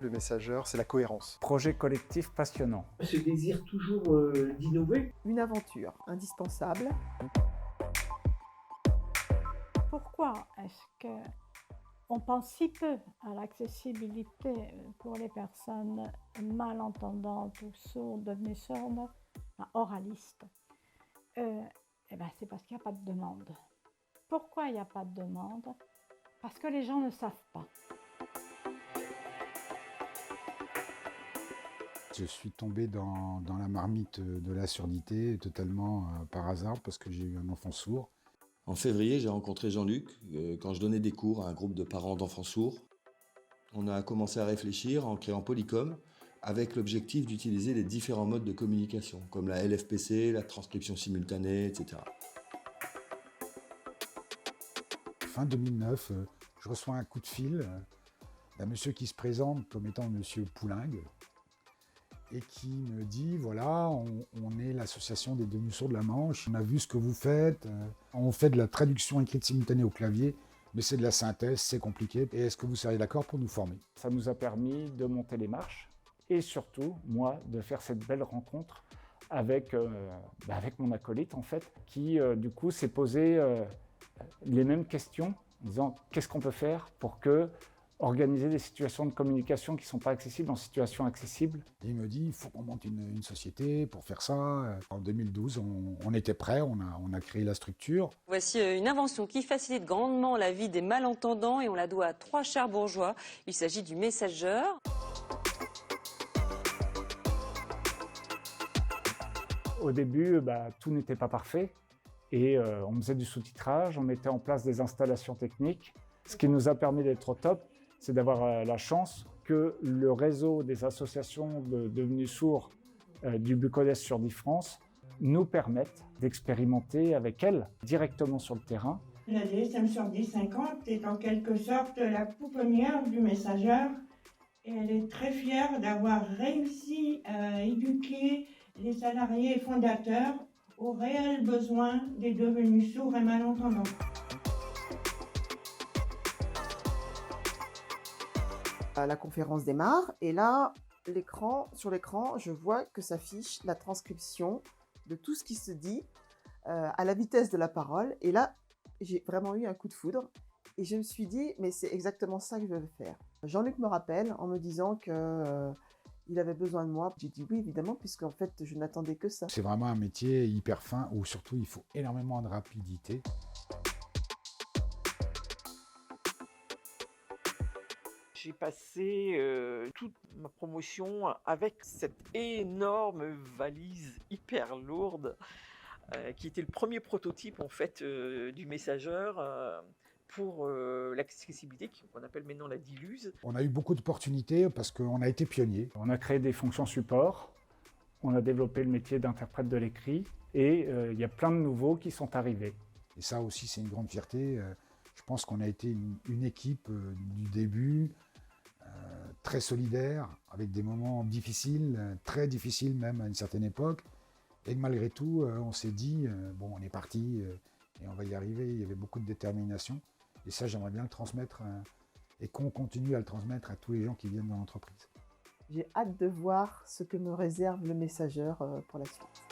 le Messager, c'est la cohérence. Projet collectif passionnant. Ce désir toujours d'innover. Une aventure indispensable. Pourquoi est-ce qu'on pense si peu à l'accessibilité pour les personnes malentendantes ou sourdes, devenues sourdes, oralistes? C'est parce qu'il n'y a pas de demande. Pourquoi il n'y a pas de demande? Parce que les gens ne savent pas. Je suis tombé dans la marmite de la surdité totalement par hasard parce que j'ai eu un enfant sourd. En février, j'ai rencontré Jean-Luc quand je donnais des cours à un groupe de parents d'enfants sourds. On a commencé à réfléchir en créant Polycom avec l'objectif d'utiliser les différents modes de communication comme la LFPC, la transcription simultanée, etc. Fin 2009, je reçois un coup de fil d'un monsieur qui se présente comme étant monsieur Poulengue et qui me dit, voilà, on est l'association des devenus sourds de la Manche, on a vu ce que vous faites, on fait de la traduction écrite simultanée au clavier, mais c'est de la synthèse, c'est compliqué, et est-ce que vous seriez d'accord pour nous former? Ça nous a permis de monter les marches et surtout, moi, de faire cette belle rencontre avec mon acolyte, en fait, qui, du coup, s'est posé les mêmes questions en disant qu'est-ce qu'on peut faire pour organiser des situations de communication qui ne sont pas accessibles en situation accessible. Et il me dit, il faut qu'on monte une société pour faire ça. En 2012, on était prêts, on a créé la structure. Voici une invention qui facilite grandement la vie des malentendants et on la doit à 3 chers bourgeois. Il s'agit du Messager. Au début, tout n'était pas parfait et on faisait du sous-titrage, on mettait en place des installations techniques. Ce qui nous a permis d'être au top, c'est d'avoir la chance que le réseau des associations de devenus sourds du Bucodès Surdifrance nous permette d'expérimenter avec elles directement sur le terrain. La DSM sur 1050 est en quelque sorte la pouponnière du Messager et elle est très fière d'avoir réussi à éduquer les salariés fondateurs aux réels besoins des devenus sourds et malentendants. La conférence démarre et là, sur l'écran, je vois que s'affiche la transcription de tout ce qui se dit à la vitesse de la parole. Et là, j'ai vraiment eu un coup de foudre et je me suis dit, mais c'est exactement ça que je veux faire. Jean-Luc me rappelle en me disant qu'il avait besoin de moi. J'ai dit oui, évidemment, puisqu'en fait, je n'attendais que ça. C'est vraiment un métier hyper fin où surtout il faut énormément de rapidité. J'ai passé toute ma promotion avec cette énorme valise hyper lourde qui était le premier prototype en fait du Messager pour l'accessibilité qu'on appelle maintenant la diluse. On a eu beaucoup d'opportunités parce qu'on a été pionniers. On a créé des fonctions support, on a développé le métier d'interprète de l'écrit et il y a plein de nouveaux qui sont arrivés. Et ça aussi, c'est une grande fierté. Je pense qu'on a été une équipe du début, très solidaire, avec des moments difficiles, très difficiles même à une certaine époque. Et malgré tout, on s'est dit, bon, on est parti et on va y arriver. Il y avait beaucoup de détermination. Et ça, j'aimerais bien le transmettre et qu'on continue à le transmettre à tous les gens qui viennent dans l'entreprise. J'ai hâte de voir ce que me réserve le Messager pour la suite.